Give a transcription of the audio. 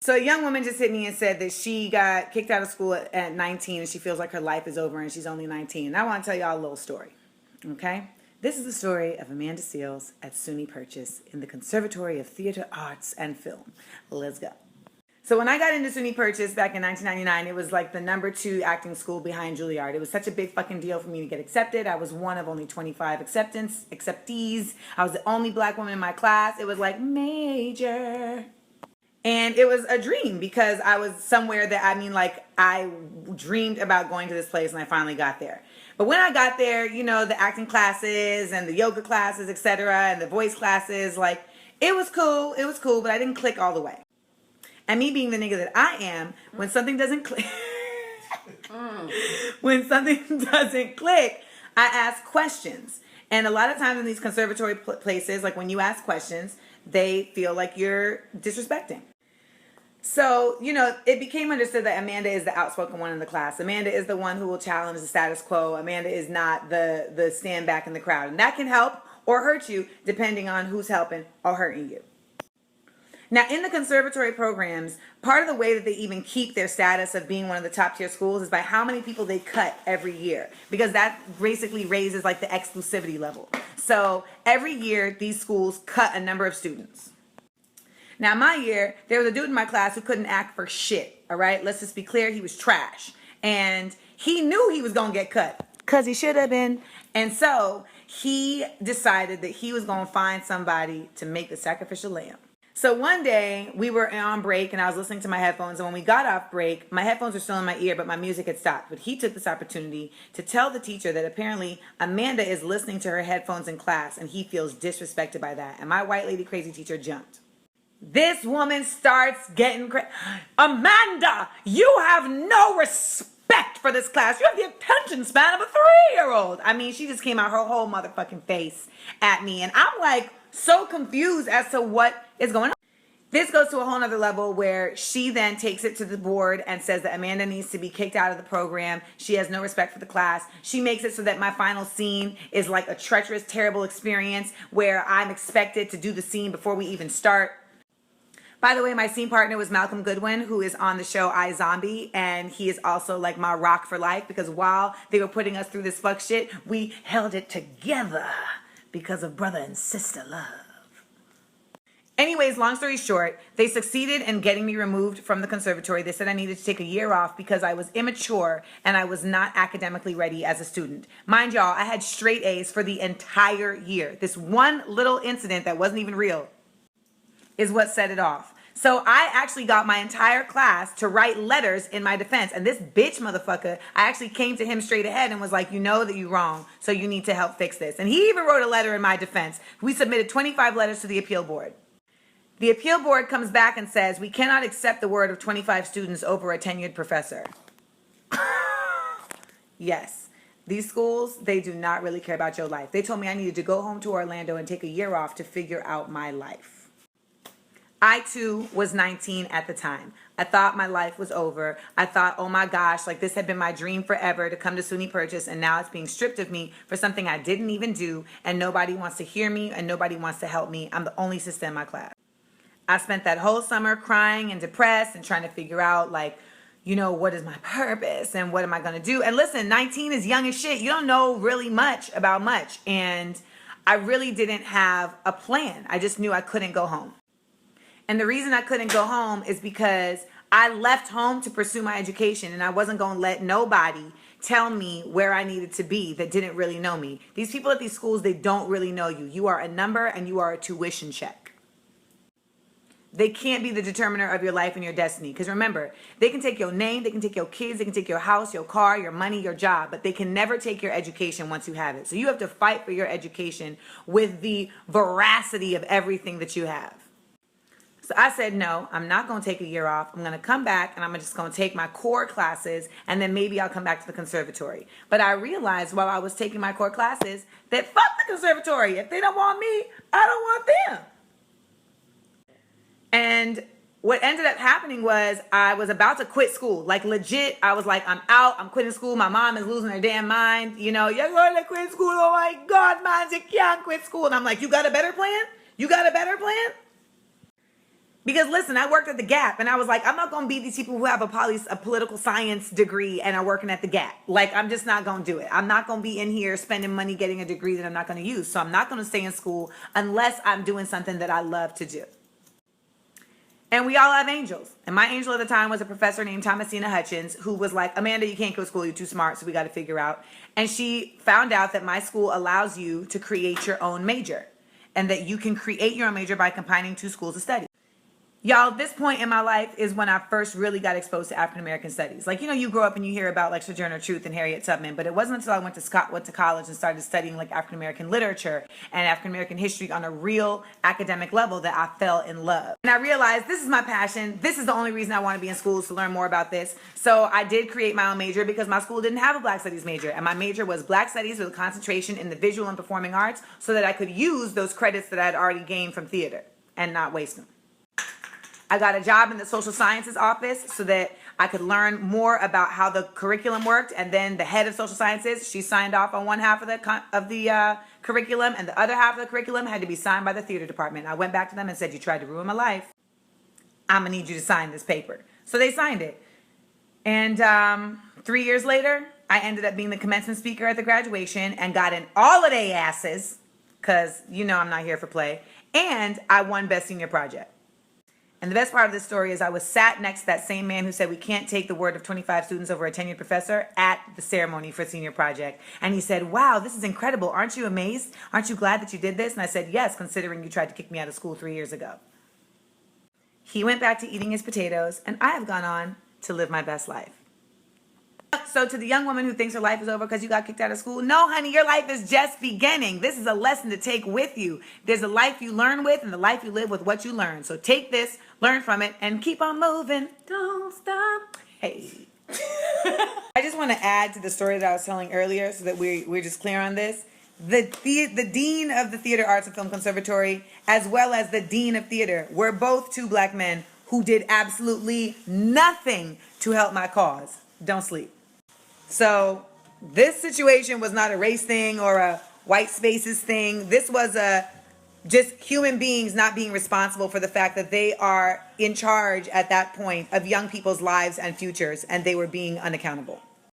So a young woman just hit me and said that she got kicked out of school at 19 and she feels like her life is over and she's only 19. And I want to tell y'all a little story, okay? This is the story of Amanda Seales at SUNY Purchase in the Conservatory of Theater Arts and Film. Let's go. So when I got into SUNY Purchase back in 1999, it was like the #2 acting school behind Juilliard. It was such a big fucking deal for me to get accepted. I was one of only 25 acceptees. I was the only black woman in my class. It was like major. And it was a dream because I was somewhere that, I dreamed about going to this place and I finally got there. But when I got there, you know, the acting classes and the yoga classes, etc., and the voice classes, like, it was cool, but I didn't click all the way. And me being the nigga that I am, when something doesn't click, I ask questions. And a lot of times in these conservatory places, like when you ask questions, they feel like you're disrespecting. So, you know, it became understood that Amanda is the outspoken one in the class. Amanda is the one who will challenge the status quo. Amanda is not the stand back in the crowd. And that can help or hurt you depending on who's helping or hurting you. Now, in the conservatory programs, part of the way that they even keep their status of being one of the top tier schools is by how many people they cut every year, because that basically raises like the exclusivity level. So every year, these schools cut a number of students. Now, my year, there was a dude in my class who couldn't act for shit, all right? Let's just be clear, he was trash. And he knew he was going to get cut, because he should have been. And so he decided that he was going to find somebody to make the sacrificial lamb. So one day we were on break and I was listening to my headphones, and when we got off break, my headphones were still in my ear, but my music had stopped. But he took this opportunity to tell the teacher that apparently Amanda is listening to her headphones in class and he feels disrespected by that. And my white lady crazy teacher jumped. This woman starts getting crazy. Amanda, you have no respect for this class. You have the attention span of a 3-year-old. I mean, she just came out her whole motherfucking face at me. And I'm like so confused as to what is going on. This goes to a whole nother level where she then takes it to the board and says that Amanda needs to be kicked out of the program. She has no respect for the class. She makes it so that my final scene is like a treacherous, terrible experience where I'm expected to do the scene before we even start. By the way, my scene partner was Malcolm Goodwin, who is on the show iZombie, and he is also like my rock for life, because while they were putting us through this fuck shit, we held it together because of brother and sister love. Anyways, long story short, they succeeded in getting me removed from the conservatory. They said I needed to take a year off because I was immature and I was not academically ready as a student. Mind y'all, I had straight A's for the entire year. This one little incident that wasn't even real is what set it off. So I actually got my entire class to write letters in my defense. And this bitch motherfucker, I actually came to him straight ahead and was like, you know that you're wrong, so you need to help fix this. And he even wrote a letter in my defense. We submitted 25 letters to the appeal board. The appeal board comes back and says, we cannot accept the word of 25 students over a tenured professor. Yes. These schools, they do not really care about your life. They told me I needed to go home to Orlando and take a year off to figure out my life. I, too, was 19 at the time. I thought my life was over. I thought, oh my gosh, like this had been my dream forever to come to SUNY Purchase, and now it's being stripped of me for something I didn't even do, and nobody wants to hear me, and nobody wants to help me. I'm the only sister in my class. I spent that whole summer crying and depressed and trying to figure out, like, you know, what is my purpose and what am I going to do? And listen, 19 is young as shit. You don't know really much about much. And I really didn't have a plan. I just knew I couldn't go home. And the reason I couldn't go home is because I left home to pursue my education, and I wasn't going to let nobody tell me where I needed to be that didn't really know me. These people at these schools, they don't really know you. You are a number and you are a tuition check. They can't be the determiner of your life and your destiny. Because remember, they can take your name, they can take your kids, they can take your house, your car, your money, your job, but they can never take your education once you have it. So you have to fight for your education with the veracity of everything that you have. So I said, no, I'm not going to take a year off. I'm going to come back and I'm just going to take my core classes, and then maybe I'll come back to the conservatory. But I realized while I was taking my core classes that fuck the conservatory. If they don't want me, I don't want them. And what ended up happening was I was about to quit school. Like legit, I was like, I'm out. I'm quitting school. My mom is losing her damn mind. You know, you're going to quit school. Oh my God, man, you can't quit school. And I'm like, you got a better plan? You got a better plan? Because listen, I worked at the Gap, and I was like, I'm not going to be these people who have a political science degree and are working at the Gap. Like, I'm just not going to do it. I'm not going to be in here spending money getting a degree that I'm not going to use. So I'm not going to stay in school unless I'm doing something that I love to do. And we all have angels. And my angel at the time was a professor named Thomasina Hutchins, who was like, Amanda, you can't go to school. You're too smart, so we got to figure out. And she found out that my school allows you to create your own major, and that you can create your own major by combining two schools of study. Y'all, this point in my life is when I first really got exposed to African American studies. Like, you know, you grow up and you hear about like Sojourner Truth and Harriet Tubman, but it wasn't until I went to college and started studying like African American literature and African American history on a real academic level that I fell in love. And I realized this is my passion. This is the only reason I want to be in school, is to learn more about this. So I did create my own major because my school didn't have a Black Studies major, and my major was Black Studies with a concentration in the visual and performing arts, so that I could use those credits that I had already gained from theater and not waste them. I got a job in the social sciences office so that I could learn more about how the curriculum worked. And then the head of social sciences, she signed off on one half of the curriculum, and the other half of the curriculum had to be signed by the theater department. I went back to them and said, you tried to ruin my life. I'm going to need you to sign this paper. So they signed it. And 3 years later, I ended up being the commencement speaker at the graduation and got in all of their asses, because you know I'm not here for play. And I won Best Senior Project. And the best part of this story is I was sat next to that same man who said we can't take the word of 25 students over a tenured professor at the ceremony for senior project. And he said, wow, this is incredible. Aren't you amazed? Aren't you glad that you did this? And I said, yes, considering you tried to kick me out of school 3 years ago. He went back to eating his potatoes, and I have gone on to live my best life. So to the young woman who thinks her life is over because you got kicked out of school, no, honey, your life is just beginning. This is a lesson to take with you. There's a life you learn with and the life you live with what you learn. So take this, learn from it, and keep on moving. Don't stop. Hey. I just want to add to the story that I was telling earlier so that we're just clear on this. The dean of the Theater Arts and Film Conservatory, as well as the dean of theater, were both two Black men who did absolutely nothing to help my cause. Don't sleep. So this situation was not a race thing or a white spaces thing. This was just human beings not being responsible for the fact that they are in charge at that point of young people's lives and futures, and they were being unaccountable.